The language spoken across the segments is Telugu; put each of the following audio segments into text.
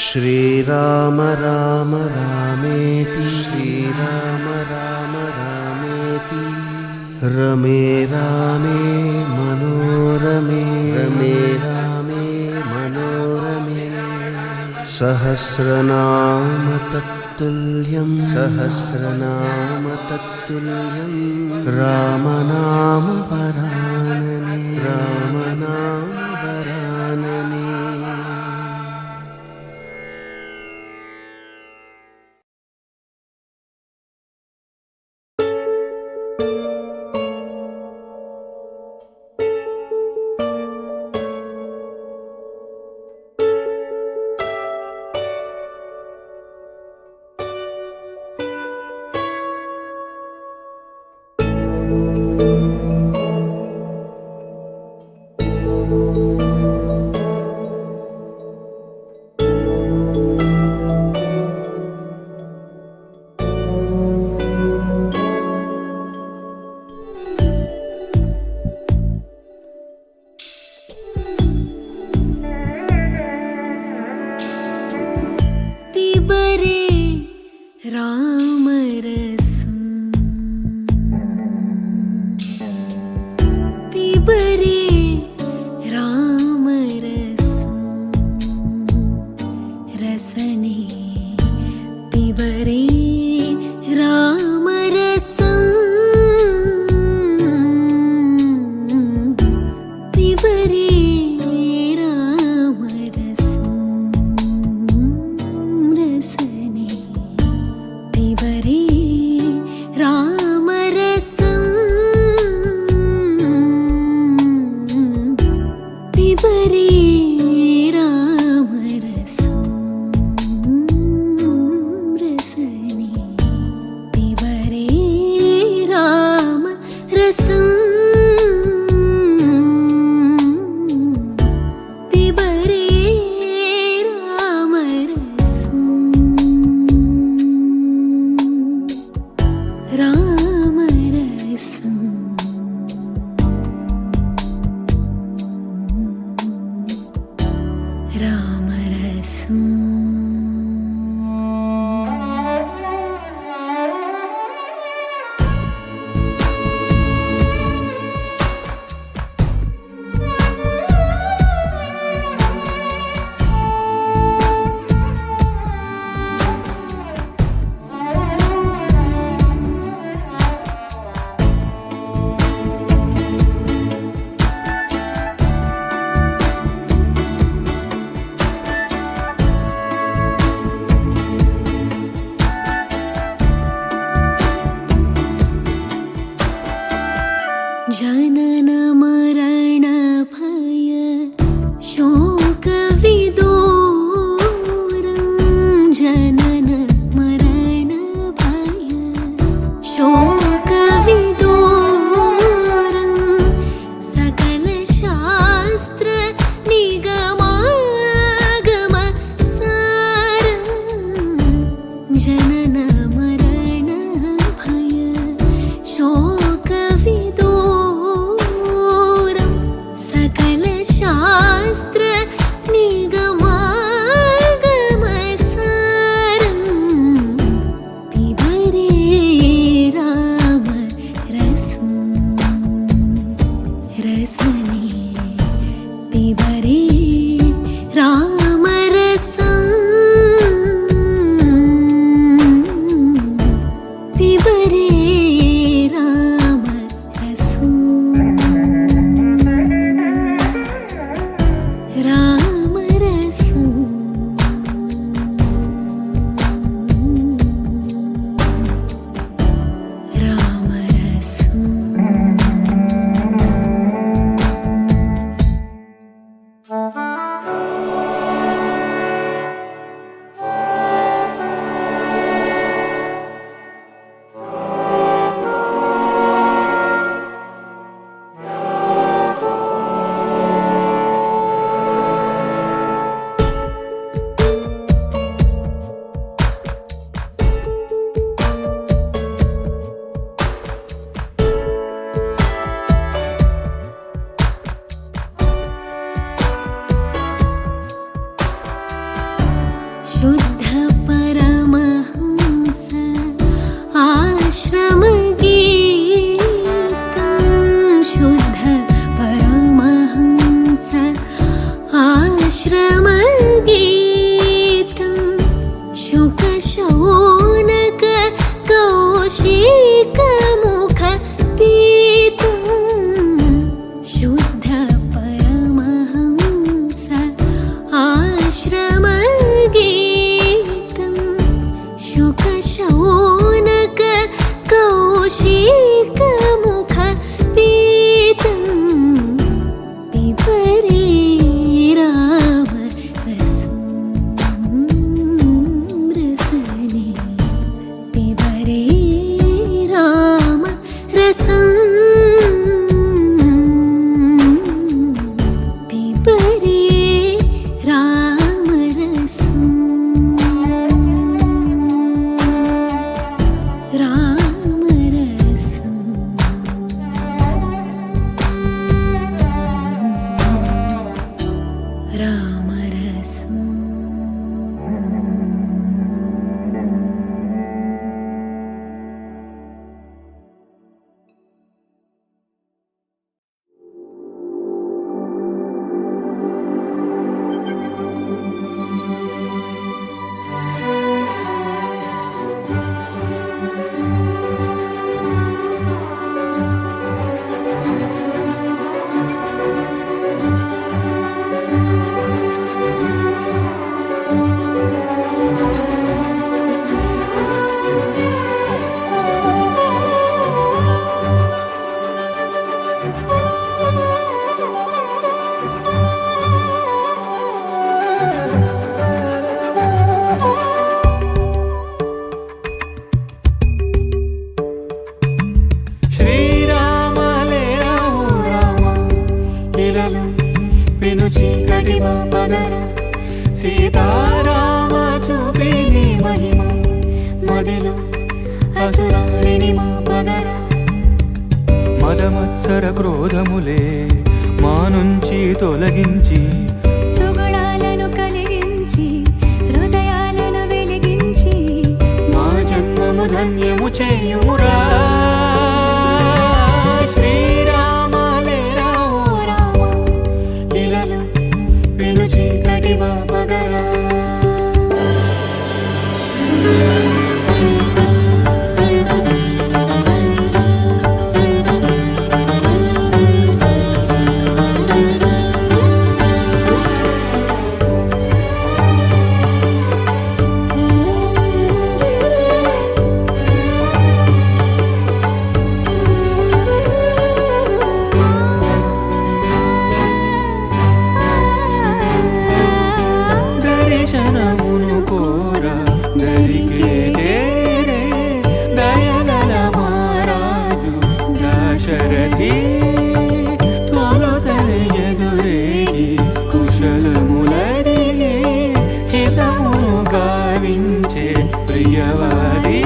श्रीराम राम रामेति श्रीराम राम रामेति रमे रामे मनोरमे रमे रामे मनोरमे सहस्रनाम तत्तुल्यं सहस्रनाम तत्तुल्यं रामनाम वरानने रामनाम वरानने। సీతారామ చూపిని మహిమ మదిలో అసురాణిని మా పదర మదమత్సర క్రోధములే మా నుంచి తొలగించి సుగుణాలను కలిగించి హృదయాలను వెలిగించి మా జన్మము ధన్యము చేయుమురా శ్రీరామ లేరా ఓ రామ ఇలలో పిలుచి కటివా పగరా దర్శనమును కోరా దరికే చేరే దయగల మహారాజు దశరథి తొలతని ఎదురేగి కుశలములడిగి హితమును గావించే ప్రియవాది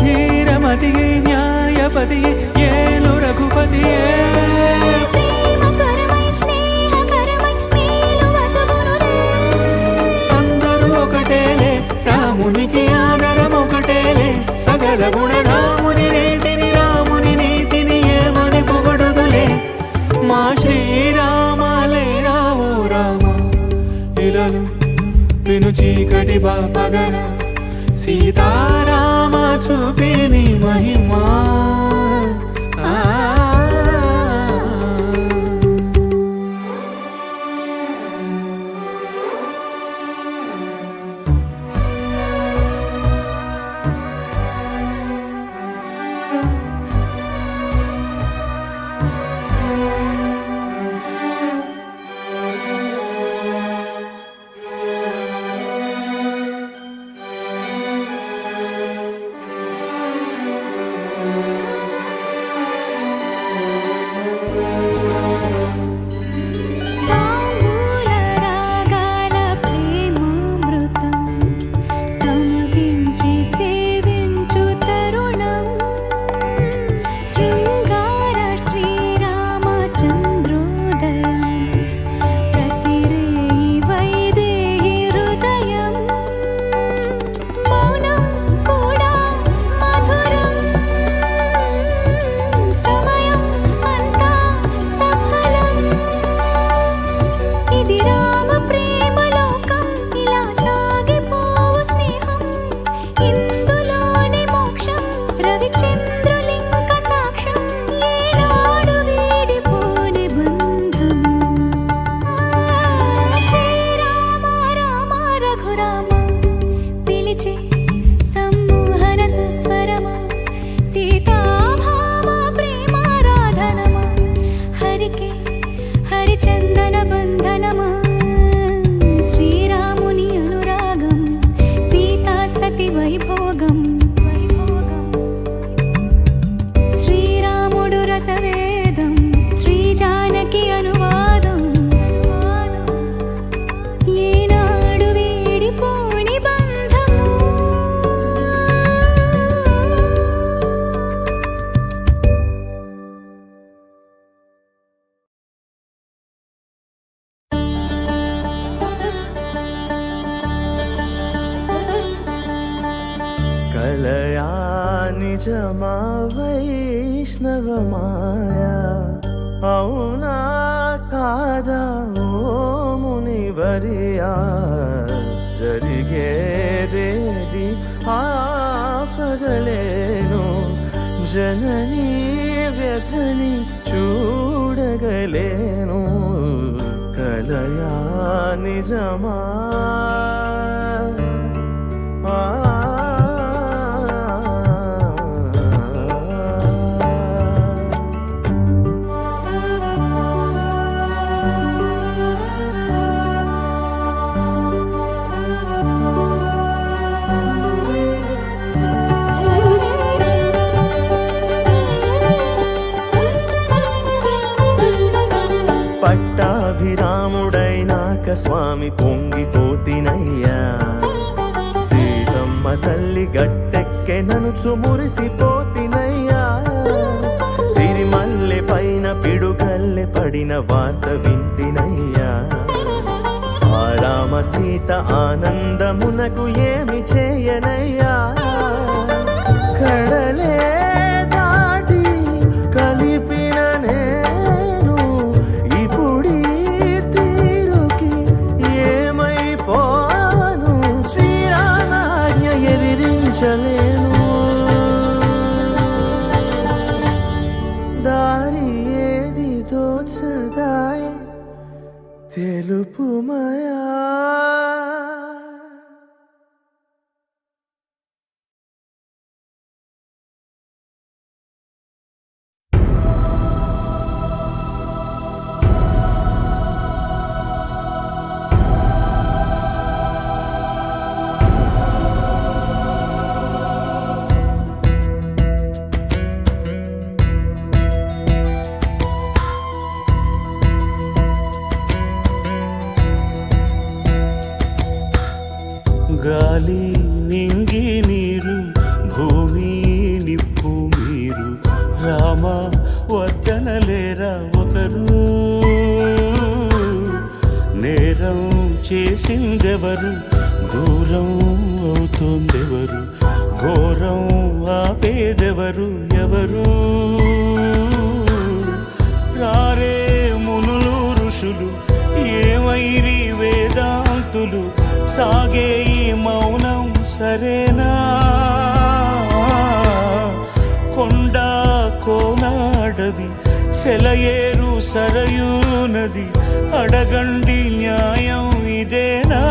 ధీరమతి న్యాయపతి ఏలు రఘుపతియే రామునికి ఆదరం ఒకటేలే సకల గుణరాముని రేటిని రాముని నీటిని ఏమని పొగడుదులే మా శ్రీరామాలే రావు రామ ఇలలు విను చీకటి బాపగర సీతారామ చూపిని మహిమా నిజమా వైష్ణవ మాయా అవునా కాదా ఓ మునివరియా జరిగేదేది ఆపగలేను జననీ వ్యధని చూడగలేను కలయా నిజమా పట్టాభిరాముడైనాక స్వామి పొంగిపోతినయ్యా సీతమ్మ తల్లి గట్టెక్కె ననుచు మురిసిపోతినయ్యా సిరిమల్లె పైన పిడుగల్లె పడిన వార్త వింటినయ్యా ఆ రామ సీత ఆనందమునకు ఏమి చేయనయ్యా కడలే దాటి కలిపిన నేను ఇప్పుడీ తీరుకి ఏమైపోను శ్రీరామాజ్ఞ ఎదిరించలేను దారి ఏది తోచదాయ తెలుపుమయా గాలి నింగి నీరు భూమి నిప్పు మీరు రామ వద్దనలేరా ఒకరు నేరం చేసిందెవరు దూరం అవుతోందెవరు ఘోరం ఆపేదెవరు ఎవరు రారే మునులు ఋషులు ఏమైరి వేదాంతులు సాగే ఈ మౌనం సరేనా కొండ కోనాడవి సెలయేరు సరయూ నది అడగండి న్యాయం ఇదేనా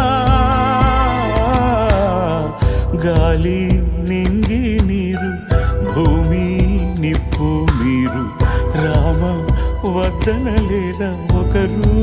గాలి నింగి నీరు భూమి నిప్పు మీరు రామ వద్దనలేరా ఒకరు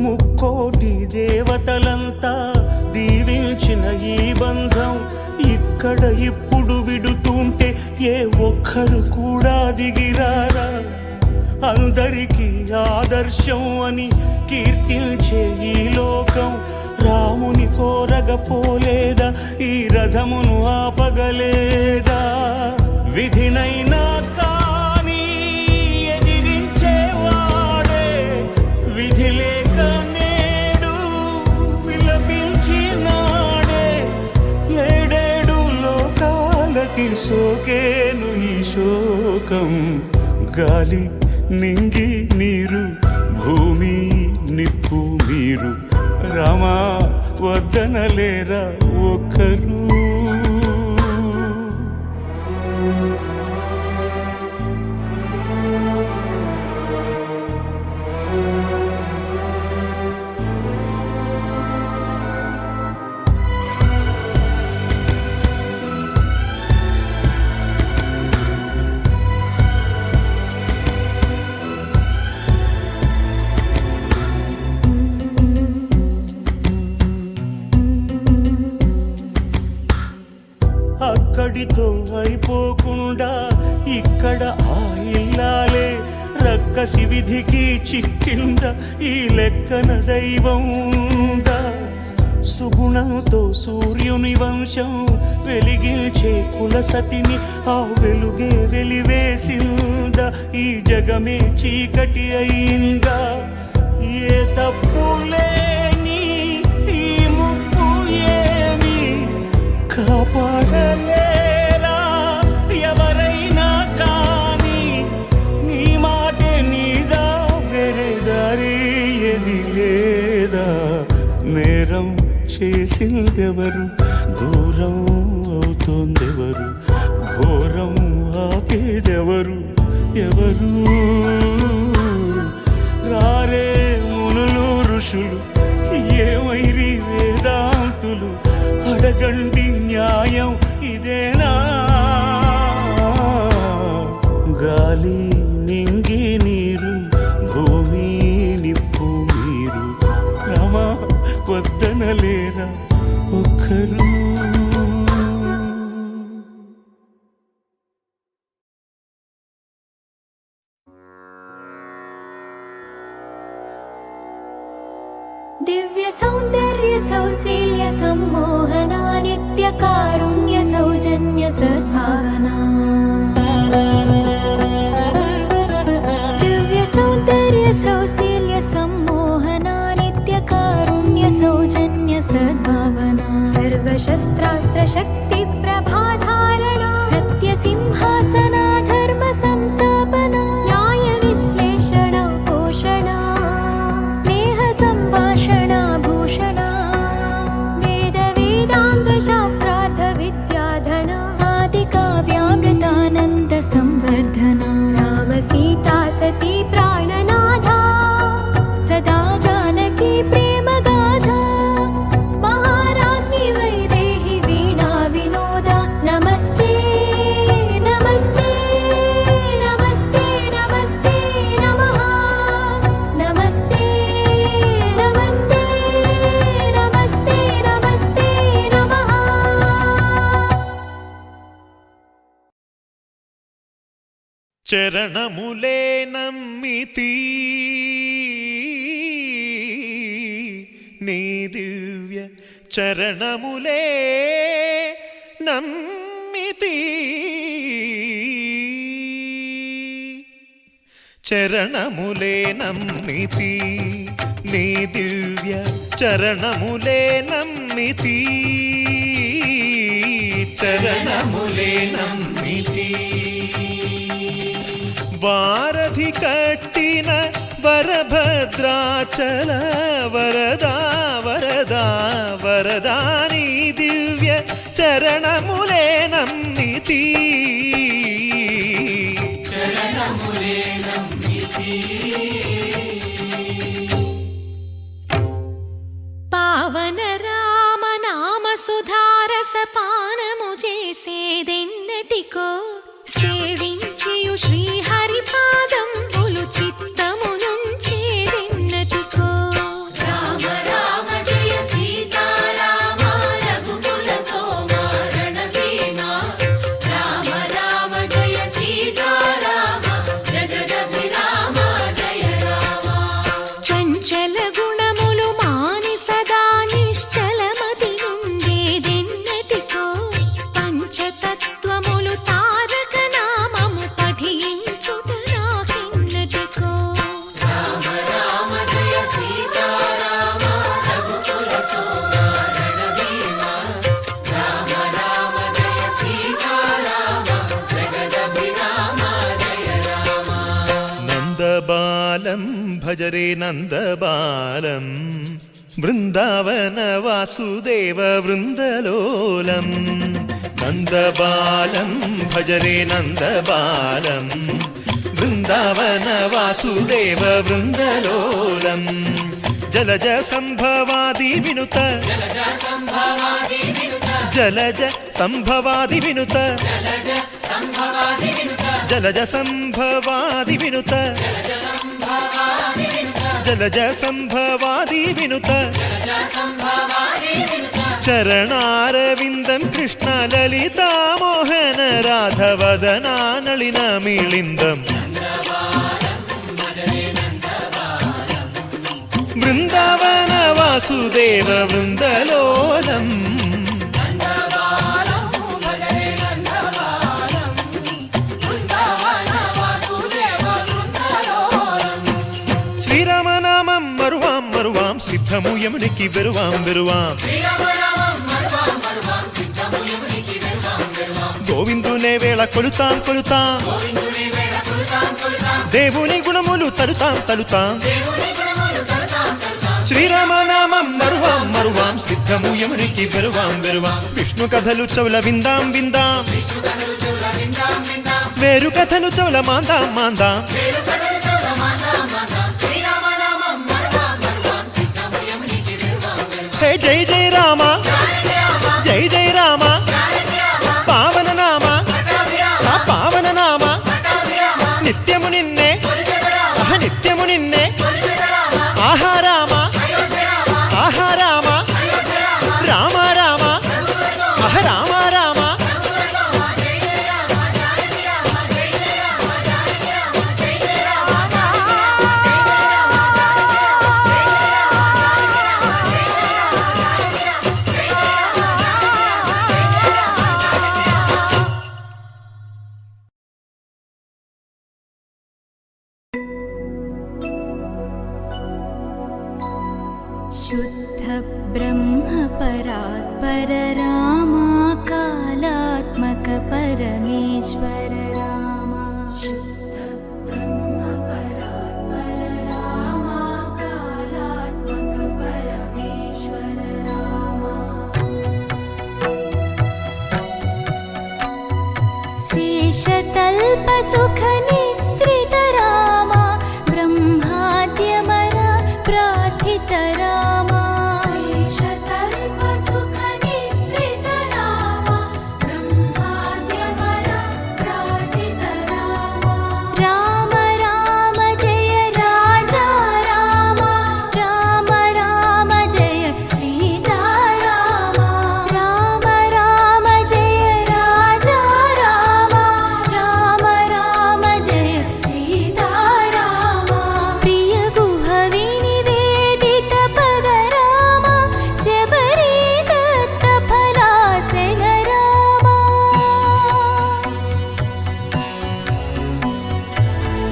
ముక్కోటి దేవతలంతా దీవించిన ఈ బంధం ఇక్కడ ఇప్పుడు విడుతుంటే ఏ ఒక్కరు కూడా దిగిరారా అందరికీ ఆదర్శం అని కీర్తించే ఈ లోకం రాముని కోరగపోలేదా ఈ రథమును ఆపగలేదా విధినైనా కానీ ఎదిరించేవాడే విధి లేక నేడు విలపించినాడే ఏడేడు లోకాలకి సోకేను ఈ శోకం గాలి నింగి నీరు భూమి నిప్పు మీరు రామా వద్దనలేరా ఒక్కరు అక్కడితో అయిపోకుండా ఇక్కడ ఆ ఇల్లాలే రక్కసి విధికి చిక్కింద ఈ లెక్కన దైవందా సుగుణంతో సూర్యుని వంశం వెలిగించే కులసతిని ఆ వెలుగే వెలివేసిందా ఈ జగమే చీకటి అయిందా ఏ తప్పు లేని ఈ ముప్పు ఏమి కాపాడలేరా ఎవరైనా కానీ నీ మాటే నీదా వేరే దారి ఏది లేదా నేరం చేసిందెవరు దూరం అవుతోందెవరు ఘోరం ఆపేదెవరు ఎవరు రారే మునులు ఋషులు ఏమైరి వేదాంతులు అడగండి న్యాయం ఇదేనా గాలి నింగి నీరు భూమి నిప్పు మీరు రమా వద్దనలేరా ఒక్కరు दिव्य सौंदर्य सौशील्य सम्मोहना नित्य कारुण्य सौजन्य सद्भावना दिव्य सौंदर्य सौशील्य सम्मोहना नित्य कारुण्य सौजन्य सद्भावना सर्वशस्त्रास्त्र शक्ति प्रभाधारणा सत्य सिंहासना धर्म संस्थापना न्याय विश्लेषण पोषणा संवर्धना राम सीता सती प्राणनाथा सदा जानकी प्रेम गाथा महाराज्ञी वैदेही वीणा विनोदा नमस्ते नमस्ते नमस्ते नमस्ते नमः नमस्ते नमस्ते नमस्ते नमस्ते नमः చరణములే నమ్మితి నీ దివ్య చరణములే నమ్మితి చరణములే నమ్మితి నీ దివ్య చరణములే నమ్మితి చరణములే నమ్మితి వారధి కట్టిన వరభద్రాచల వరదా వరదా వరదా నీ దివ్య చరణములే నమ్మితి చరణములే నమ్మితి పావన రామ నామ సుధారస పానము చేసేదెన్నటికో సేవించియు శ్రీహరి పాదంబులు చిత్తమునుంచేదెన్నటికో రామ రామ జయ సీతారామ రఘుకుల సోమ రణభీమ రామ రామ జయ సీతారామ జగదభిరామ జయ రామ చంచల గుణములు మాని సదా నిశ్చలమతి నుండేదెన్నటికో పంచతత్వములు తారక నామము పఠించుట నాకెన్నటికో రామ రామ జయ సీతారామ రఘుకుల సోమ రణభీమ రామ రామ జయ సీతారామ జగదభిరామ జయ రామ నందబాలం భజరే నందబాలం బృందావన వాసుదేవ వృందలోలం నందబాలం భజరే నందబాలం బృందావన వాసుదేవ వృందలోలం జలజ సంభవాది వినుత జలజ సంభవాది వినుత జలజ సంభవాది వినుత జలజ సంభవాది వినుత చరణారవిందం కృష్ణ లలితా మోహన రాధవదనా నళిన మిళిందం బృందావన వాసుదేవ వృందలోలం శ్రీరామనామం మరువాం మరువాం సిద్ధము యమునికి వెరువాం వెరువాం గోవిందునే వేళ కొలుతాం కొలుతాం దేవుని గుణములు తలుతాం తలుతాం శ్రీరామనామం మరువాం మరువాం సిద్ధము యమునికి వెరువాం వెరువాం విష్ణు కథలు చౌల విందాం విందాం వేరు కథలు చౌల మాందాం మాందాం హే జై జై రామ జై జై రామ పావన నామ పావన నామ నిత్యము నిన్నే నిత్యము నిన్నే ఆహారామ ఆహారామ రామ రామ రామ రామ शुद्ध ब्रह्म परात्पर रामा कालात्मक परमेश्वर रामा शुद्ध ब्रह्म परात्पर रामा कालात्मक परमेश्वर रामा शेषतल्प सुख निद्रित रामा ब्रह्माद्यमर प्रार्थित रामा शेषतल्प सुख निद्रित रामा ब्रह्माद्यमर प्रार्थित रामा राम राम जय राजा रामा राम राम जय सीता रामा राम राम जय राजा रामा राम राम जय सीता रामा प्रिय गुह विनिवेदित पद रामा शबरी दत्त फलासन रामा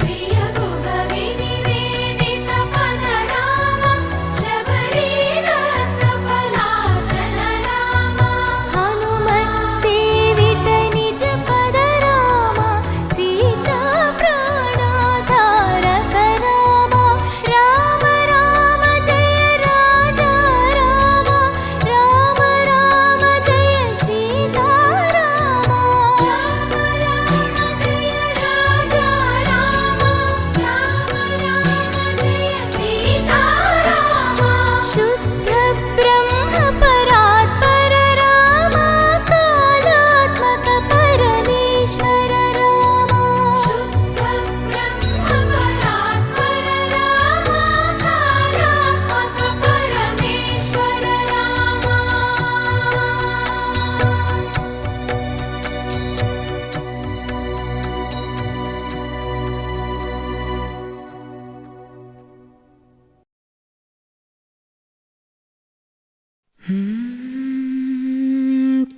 प्रिय गुह विनिवेदित पद रामा शबरी दत्त फलासन रामा हनुमत् सेवित निज पद रामा सीता प्राणाधारक रामा राम राम जय राजा रामा राम राम जय सीता रामा राम राम जय राजा रामा राम राम जय सीता रामा शुद्ध ब्रह्म परात्पर रामा कालात्मक परमेश्वर रामा शुद्ध ब्रह्म परात्पर रामा कालात्मक परमेश्वर रामा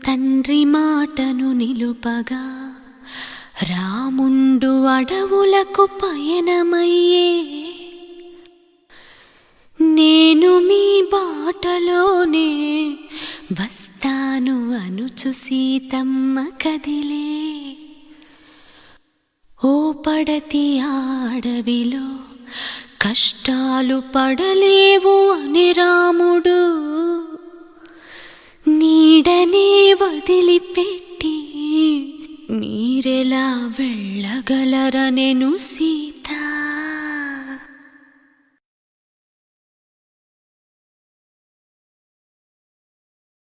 తండ్రి మాటను నిలుపగా రాముండు అడవులకు పయనమయ్యే నేను మీ బాటలోనే వస్తాను అనుచు సీతమ్మ కదిలే ఓ పడతి ఆడవిలో కష్టాలు పడలేవు అని రాముడు నీడనే వదిలిపెట్టి మీరెలా వెళ్ళగలరనెను సీత